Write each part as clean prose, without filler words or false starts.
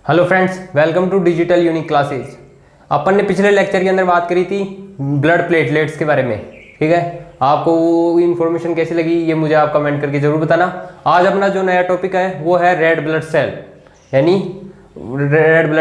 Hello friends, welcome to digital unique classes. अपन ने पिछले लेक्चर के अंदर बात करी थी ब्लड प्लेटलेट्स के बारे में। ठीक है, आपको वो इन्फॉर्मेशन कैसी लगी ये मुझे आप कमेंट करके जरूर बताना। आज अपना जो नया टॉपिक है वो है रेड ब्लड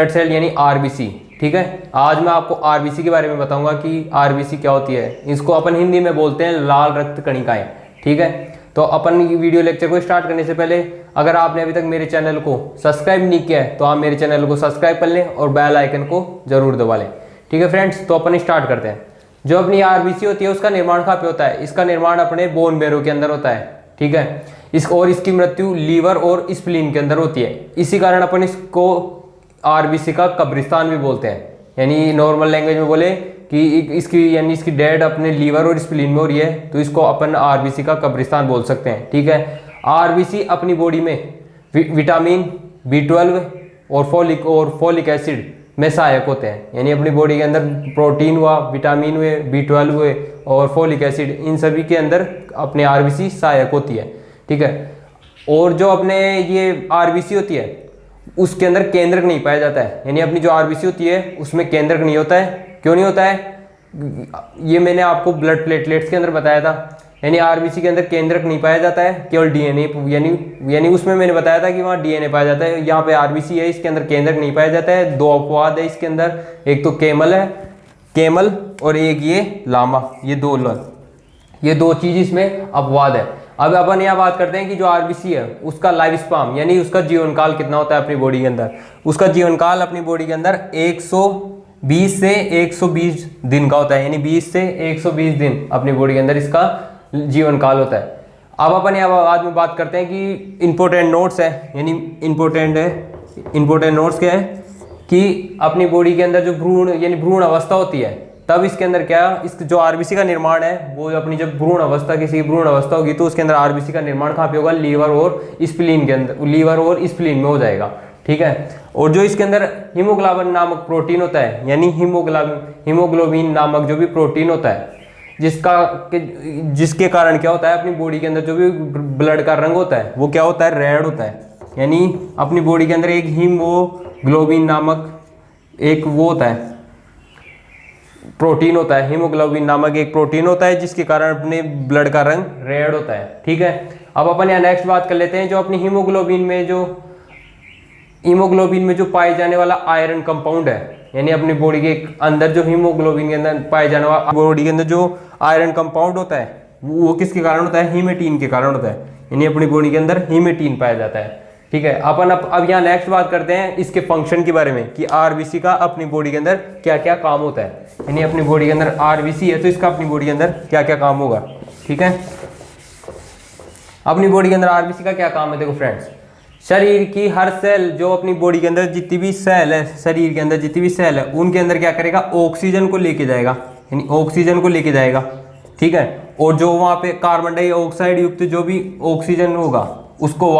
सेल यानी आरबीसी। ठीक है, आज मैं आपको आरबीसी के बारे में बताऊंगा कि आरबीसी क्या होती है। इसको अपन हिंदी में बोलते हैं लाल रक्त कणिकाएं। ठीक है, तो अपन वीडियो लेक्चर को स्टार्ट करने से पहले अगर आपने अभी तक मेरे चैनल को सब्सक्राइब नहीं किया है तो आप मेरे चैनल को सब्सक्राइब कर लें और बेल आइकन को जरूर दबा लें। ठीक है फ्रेंड्स, तो अपन स्टार्ट करते हैं। जो अपनी आरबीसी होती है उसका निर्माण कहाँ पे होता है? इसका निर्माण अपने बोन मैरो के अंदर होता है। ठीक है, इसकी मृत्यु लीवर और स्प्लीन के अंदर होती है। इसी कारण अपन इसको आरबीसी का कब्रिस्तान भी बोलते हैं। यानी नॉर्मल लैंग्वेज में बोले कि इसकी डेड अपने लीवर और स्प्लीन में हो रही है तो इसको अपन आरबीसी का कब्रिस्तान बोल सकते हैं। ठीक है, आरबीसी अपनी बॉडी में विटामिन B12 और फोलिक एसिड में सहायक होते हैं। यानी अपनी बॉडी के अंदर प्रोटीन हुआ, विटामिन हुए, B12 हुए और फोलिक एसिड, इन सभी के अंदर अपने आरबीसी सहायक होती है। ठीक है, और जो अपने ये आरबीसी होती है उसके अंदर केंद्रक नहीं पाया जाता है। यानी अपनी जो आरबीसी होती है उसमें केंद्रक नहीं होता है। क्यों नहीं होता है? ये मैंने आपको ब्लड प्लेटलेट्स के अंदर बताया था। यानी आरबीसी के अंदर केंद्रक नहीं पाया जाता है, केवल डीएनए। यानी उसमें मैंने बताया था कि वहाँ डीएनए पाया जाता है। यहाँ पे आरबीसी है, इसके अंदर केंद्रक नहीं पाया जाता है। दो अपवाद है इसके अंदर, एक तो केमल और एक ये लामा। ये दो चीज इसमें अपवाद है। अब अपन यहाँ बात करते हैं कि जो आरबीसी है उसका लाइफ स्पान यानी उसका जीवन काल कितना होता है अपनी बॉडी के अंदर। उसका जीवन काल अपनी बॉडी के अंदर 120 से 120 दिन का होता है। यानी 20 से 120 दिन अपनी बॉडी के अंदर इसका जीवन काल होता है। अब अपन यहाँ बाद में बात करते हैं कि इंपॉर्टेंट नोट्स है। यानी इंपॉर्टेंट नोट्स क्या है कि अपनी बॉडी के अंदर जो भ्रूण अवस्था होती है तब इसके अंदर इस जो आरबीसी का निर्माण है वो अपनी जब किसी की भ्रूण अवस्था होगी तो उसके अंदर आरबीसी का निर्माण कहाँ पे होगा? लीवर और स्प्लीन में हो जाएगा। ठीक है, और जो इसके अंदर हीमोग्लोबिन नामक प्रोटीन होता है, यानी हीमोग्लोबिन नामक जो भी प्रोटीन होता है जिसके कारण क्या होता है अपनी बॉडी के अंदर जो भी ब्लड का रंग होता है वो क्या होता है? रेड होता है। यानी अपनी बॉडी के अंदर एक हीमोग्लोबिन नामक एक वो होता है, प्रोटीन होता है। हीमोग्लोबिन नामक एक प्रोटीन होता है जिसके कारण अपने ब्लड का रंग रेड होता है। ठीक है, अब अपन यहाँ नेक्स्ट बात कर लेते हैं। जो अपनी हीमोग्लोबिन में जो पाए जाने वाला आयरन कंपाउंड है, यानी अपनी बॉडी के अंदर जो हीमोग्लोबिन के अंदर पाए जाने वाला बॉडी के अंदर जो आयरन कंपाउंड होता है वो किसके कारण होता है? हीमेटीन के कारण होता है। यानी अपनी बॉडी के अंदर हीमेटीन पाया जाता है। ठीक है, अपन अब यहाँ नेक्स्ट बात करते हैं इसके फंक्शन के बारे में कि आरबीसी का अपनी बॉडी के अंदर क्या क्या काम होता है। यानी अपनी बॉडी के अंदर आरबीसी है तो इसका अपनी बॉडी के अंदर क्या क्या काम होगा। ठीक है, अपनी बॉडी के अंदर आरबीसी का क्या काम है? देखो फ्रेंड्स, शरीर की हर सेल जो अपनी बॉडी के अंदर जितनी भी सेल है, शरीर के अंदर जितनी भी सेल है उनके अंदर क्या करेगा? ऑक्सीजन को लेके जाएगा। यानी ऑक्सीजन को लेके जाएगा। ठीक है, और जो वहाँ पे कार्बन डाइऑक्साइड युक्त जो भी ऑक्सीजन होगा उसको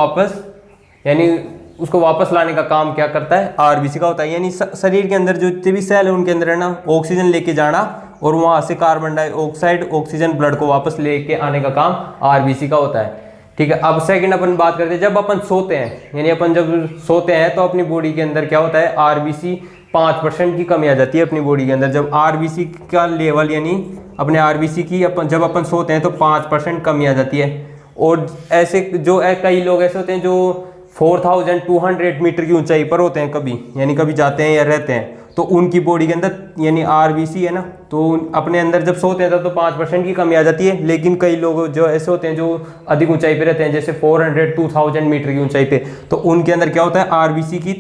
वापस लाने का काम क्या करता है? आरबीसी का होता है। यानी शरीर के अंदर जो जितने भी सेल है उनके अंदर है ना ऑक्सीजन लेके जाना और वहाँ से कार्बन डाइऑक्साइड ऑक्सीजन ब्लड को वापस लेके आने का काम आरबीसी का होता है। ठीक है, अब सेकंड अपन बात करते हैं जब अपन सोते हैं। यानी अपन जब सोते हैं तो अपनी बॉडी के अंदर क्या होता है? आरबीसी 5% की कमी आ जाती है अपनी बॉडी के अंदर। जब आरबीसी का लेवल यानी अपने आरबीसी की जब अपन सोते हैं तो 5% कमी आ जाती है। और ऐसे कई लोग ऐसे होते हैं जो 4200 मीटर की ऊंचाई पर होते हैं कभी जाते हैं या रहते हैं तो उनकी बॉडी के अंदर यानी आरबीसी है ना तो अपने अंदर जब सोते हैं तो 5% की कमी आ जाती है। लेकिन कई लोग जो ऐसे होते हैं जो अधिक ऊंचाई पे रहते हैं जैसे 2000 मीटर की ऊंचाई पे तो उनके अंदर क्या होता है? आरबीसी की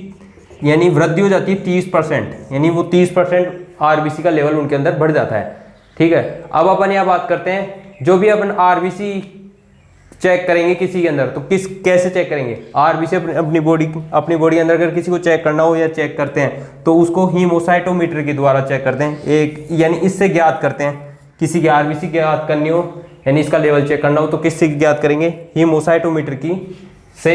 यानी वृद्धि हो जाती है 30%। यानी वो 30% आरबीसी का लेवल उनके अंदर बढ़ जाता है। ठीक है, अब अपन यहाँ बात करते हैं जो भी अपन आरबीसी चेक करेंगे किसी के अंदर तो कैसे चेक करेंगे? आरबीसी अपनी बॉडी के अंदर अगर किसी को चेक करना हो या चेक करते हैं तो उसको हीमोसाइटोमीटर के द्वारा चेक करते हैं। यानी इससे ज्ञात करते हैं किसी की आरबीसी ज्ञात करनी हो यानी इसका लेवल चेक करना हो तो किससे ज्ञात करेंगे? हीमोसाइटोमीटर से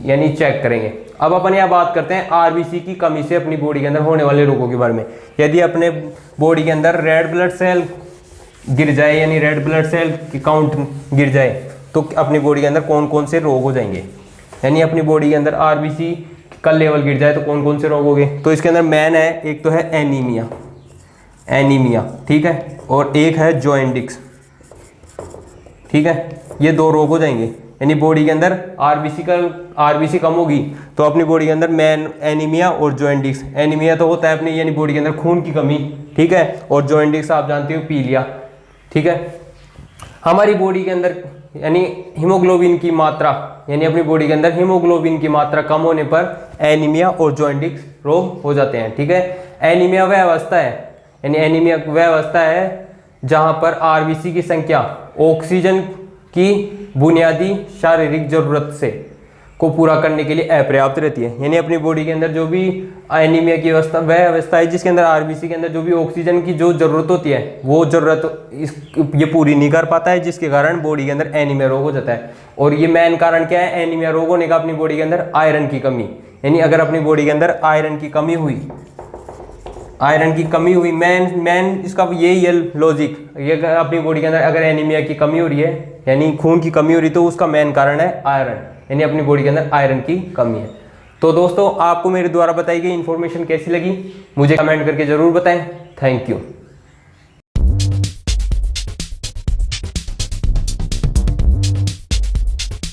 यानी चेक करेंगे। अब अपन यहाँ बात करते हैं आरबीसी की कमी से अपनी बॉडी के अंदर होने वाले रोगों के बारे में। यदि अपने बॉडी के अंदर रेड ब्लड सेल गिर जाए यानी रेड ब्लड सेल की काउंट गिर जाए तो अपनी बॉडी के अंदर कौन कौन से रोग हो जाएंगे, यानी अपनी बॉडी के अंदर आरबीसी का लेवल गिर जाए तो कौन कौन से रोग हो गए। तो इसके अंदर मेन है, एक तो है एनीमिया, ठीक है, और एक है जॉइंटिक्स, ठीक है। ये 2 रोग हो जाएंगे, यानी बॉडी के अंदर आरबीसी कम होगी तो अपनी बॉडी के अंदर मेन एनीमिया और जॉइंटिक्स। एनीमिया तो होता है अपनी यानी बॉडी के अंदर खून की कमी, ठीक है, और जॉइंटिक्स आप जानते हो पीलिया, ठीक है। हमारी बॉडी के अंदर यानी हीमोग्लोबिन की मात्रा, यानी अपनी बॉडी के अंदर हीमोग्लोबिन की मात्रा कम होने पर एनीमिया और जॉइंटिक्स रोग हो जाते हैं, ठीक है। एनीमिया वह अवस्था है, यानी एनीमिया वह अवस्था है जहां पर आरबीसी की संख्या ऑक्सीजन की बुनियादी शारीरिक जरूरत से को पूरा करने के लिए अपर्याप्त रहती है। यानी अपनी बॉडी के अंदर जो भी एनीमिया की अवस्था वह अवस्था है जिसके अंदर आरबीसी के अंदर जो भी ऑक्सीजन की जो जरूरत होती है वो जरूरत ये पूरी नहीं कर पाता है, जिसके कारण बॉडी के अंदर एनीमिया रोग हो जाता है। और ये मेन कारण क्या है एनीमिया रोग होने का? अपनी बॉडी के अंदर आयरन की कमी। यानी अगर अपनी बॉडी के अंदर आयरन की कमी हुई मेन इसका यही है लॉजिक। ये अपनी बॉडी के अंदर अगर एनीमिया की कमी हो रही है यानी खून की कमी हो रही है तो उसका मेन कारण है आयरन, यानी अपनी बॉडी के अंदर आयरन की कमी है। तो दोस्तों आपको मेरे द्वारा बताई गई इन्फॉर्मेशन कैसी लगी मुझे कमेंट करके जरूर बताएं। Thank you.